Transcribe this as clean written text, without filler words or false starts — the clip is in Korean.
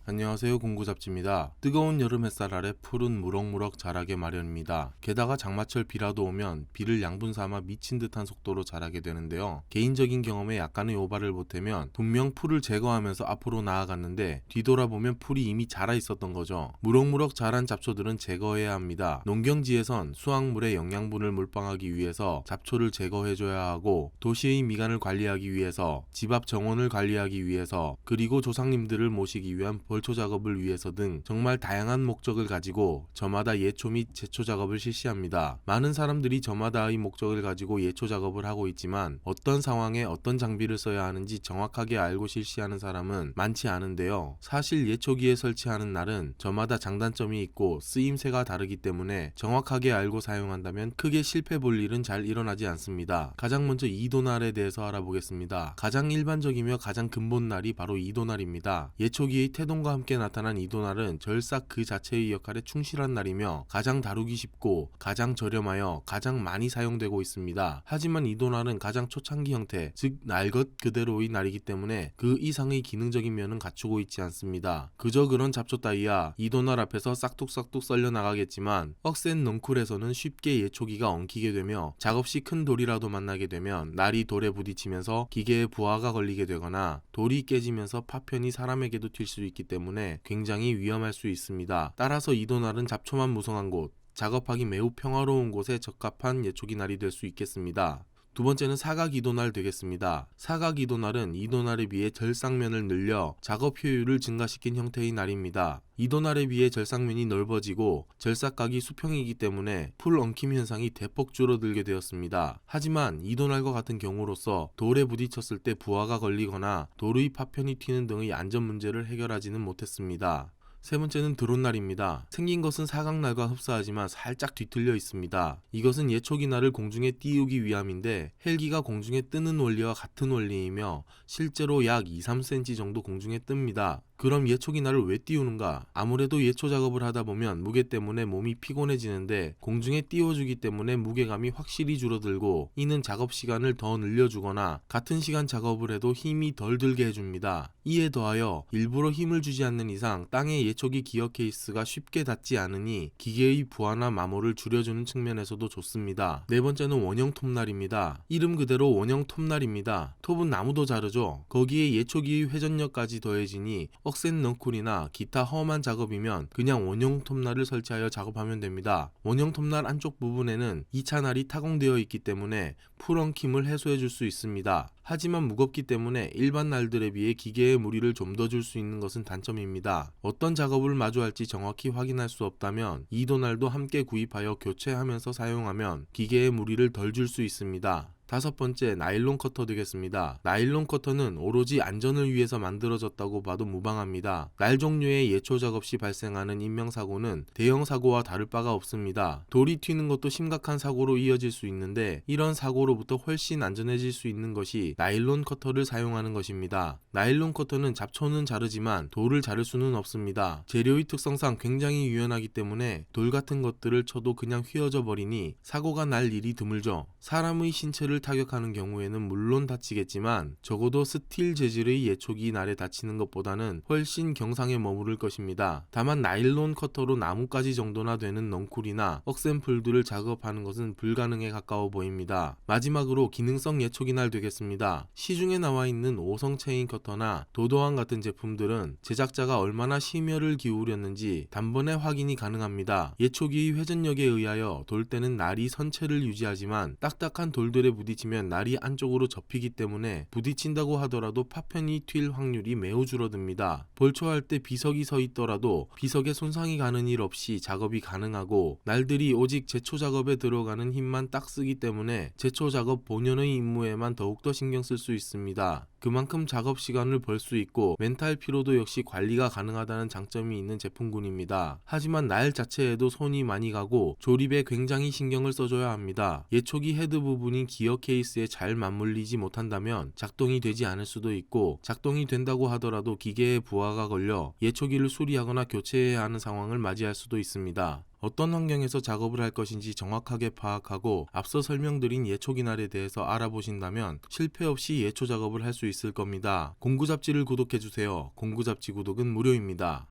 안녕하세요, 공구잡지입니다. 뜨거운 여름 햇살 아래 풀은 무럭무럭 자라게 마련입니다. 게다가 장마철 비라도 오면 비를 양분 삼아 미친 듯한 속도로 자라게 되는데요. 개인적인 경험에 약간의 오바를 보태면 분명 풀을 제거하면서 앞으로 나아갔는데 뒤돌아보면 풀이 이미 자라 있었던 거죠. 무럭무럭 자란 잡초들은 제거해야 합니다. 농경지에선 수확물의 영양분을 몰빵하기 위해서 잡초를 제거해줘야 하고, 도시의 미관을 관리하기 위해서, 집 앞 정원을 관리하기 위해서, 그리고 조상님들을 모시기 위한 벌초 작업을 위해서 등 정말 다양한 목적을 가지고 저마다 예초 및 제초 작업을 실시합니다. 많은 사람들이 저마다의 목적을 가지고 예초 작업을 하고 있지만 어떤 상황에 어떤 장비를 써야 하는지 정확하게 알고 실시하는 사람은 많지 않은데요. 사실 예초기에 설치하는 날은 저마다 장단점이 있고 쓰임새가 다르기 때문에 정확하게 알고 사용한다면 크게 실패 볼 일은 잘 일어나지 않습니다. 가장 먼저 이도날에 대해서 알아보겠습니다. 가장 일반적이며 가장 근본 날이 바로 이도날입니다. 예초기의 태동과 함께 나타난 이도날은 절삭 그 자체의 역할에 충실한 날이며 가장 다루기 쉽고 가장 저렴하여 가장 많이 사용되고 있습니다. 하지만 이도날은 가장 초창기 형태, 즉 날 것 그대로의 날이기 때문에 그 이상의 기능적인 면은 갖추고 있지 않습니다. 그저 그런 잡초 따위야 이도날 앞에서 싹둑싹둑 썰려 나가겠지만 억센 넝쿨에서는 쉽게 예초기가 엉키게 되며 작업 시 큰 돌이라도 만나게 되면 날이 돌에 부딪히면서 기계에 부하가 걸리게 되거나 돌이 깨지면서 파편이 사람에게도 튈 수 있기 때문에 굉장히 위험할 수 있습니다. 따라서 이도날은 잡초만 무성한 곳, 작업하기 매우 평화로운 곳에 적합한 예초기 날이 될 수 있겠습니다. 두 번째는 사각 이도날 되겠습니다. 사각 이도날은 이도날에 비해 절삭면을 늘려 작업 효율을 증가시킨 형태의 날입니다. 이도날에 비해 절삭면이 넓어지고 절삭각이 수평이기 때문에 풀 엉킴 현상이 대폭 줄어들게 되었습니다. 하지만 이도날과 같은 경우로서 돌에 부딪혔을 때 부하가 걸리거나 돌의 파편이 튀는 등의 안전 문제를 해결하지는 못했습니다. 세 번째는 드론날입니다. 생긴 것은 사각날과 흡사하지만 살짝 뒤틀려 있습니다. 이것은 예초기 날을 공중에 띄우기 위함인데 헬기가 공중에 뜨는 원리와 같은 원리이며 실제로 약 2-3cm 정도 공중에 뜹니다. 그럼 예초기 날을 왜 띄우는가? 아무래도 예초 작업을 하다 보면 무게 때문에 몸이 피곤해지는데 공중에 띄워주기 때문에 무게감이 확실히 줄어들고, 이는 작업 시간을 더 늘려주거나 같은 시간 작업을 해도 힘이 덜 들게 해줍니다. 이에 더하여 일부러 힘을 주지 않는 이상 땅에 예초기 기어 케이스가 쉽게 닿지 않으니 기계의 부하나 마모를 줄여주는 측면에서도 좋습니다. 네 번째는 원형 톱날입니다. 이름 그대로 원형 톱날입니다. 톱은 나무도 자르죠. 거기에 예초기의 회전력까지 더해지니 억센 넝쿨이나 기타 험한 작업이면 그냥 원형 톱날을 설치하여 작업하면 됩니다. 원형 톱날 안쪽 부분에는 2차 날이 타공되어 있기 때문에 풀 엉킴을 해소해 줄 수 있습니다. 하지만 무겁기 때문에 일반 날들에 비해 기계에 무리를 좀 더 줄 수 있는 것은 단점입니다. 어떤 작업을 마주할지 정확히 확인할 수 없다면 이도날도 함께 구입하여 교체하면서 사용하면 기계에 무리를 덜 줄 수 있습니다. 다섯 번째, 나일론 커터 되겠습니다. 나일론 커터는 오로지 안전을 위해서 만들어졌다고 봐도 무방합니다. 날 종류의 예초 작업 시 발생하는 인명사고는 대형 사고와 다를 바가 없습니다. 돌이 튀는 것도 심각한 사고로 이어질 수 있는데 이런 사고로부터 훨씬 안전해질 수 있는 것이 나일론 커터를 사용하는 것입니다. 나일론 커터는 잡초는 자르지만 돌을 자를 수는 없습니다. 재료의 특성상 굉장히 유연하기 때문에 돌 같은 것들을 쳐도 그냥 휘어져 버리니 사고가 날 일이 드물죠. 사람의 신체를 타격하는 경우에는 물론 다치겠지만 적어도 스틸 재질의 예초기 날에 다치는 것보다는 훨씬 경상에 머무를 것입니다. 다만 나일론 커터로 나뭇가지 정도나 되는 넝쿨이나 억센 풀들을 작업하는 것은 불가능에 가까워 보입니다. 마지막으로 기능성 예초기 날 되겠습니다. 시중에 나와 있는 5성 체인 커터나 도도왕 같은 제품들은 제작자가 얼마나 심혈을 기울였는지 단번에 확인이 가능합니다. 예초기의 회전력에 의하여 돌 때는 날이 선체를 유지하지만 딱딱한 돌들에 부딪히면 날이 안쪽으로 접히기 때문에 부딪힌다고 하더라도 파편이 튈 확률이 매우 줄어듭니다. 벌초할 때 비석이 서 있더라도 비석에 손상이 가는 일 없이 작업이 가능하고, 날들이 오직 제초 작업에 들어가는 힘만 딱 쓰기 때문에 제초 작업 본연의 임무에만 더욱더 신경 쓸 수 있습니다. 그만큼 작업 시간을 벌 수 있고 멘탈 피로도 역시 관리가 가능하다는 장점이 있는 제품군입니다. 하지만 날 자체에도 손이 많이 가고 조립에 굉장히 신경을 써줘야 합니다. 예초기 헤드 부분인 기어 케이스에 잘 맞물리지 못한다면 작동이 되지 않을 수도 있고, 작동이 된다고 하더라도 기계에 부하가 걸려 예초기를 수리하거나 교체해야 하는 상황을 맞이할 수도 있습니다. 어떤 환경에서 작업을 할 것인지 정확하게 파악하고 앞서 설명드린 예초 기날에 대해서 알아보신다면 실패 없이 예초 작업을 할 수 있을 겁니다. 공구 잡지를 구독해주세요. 공구 잡지 구독은 무료입니다.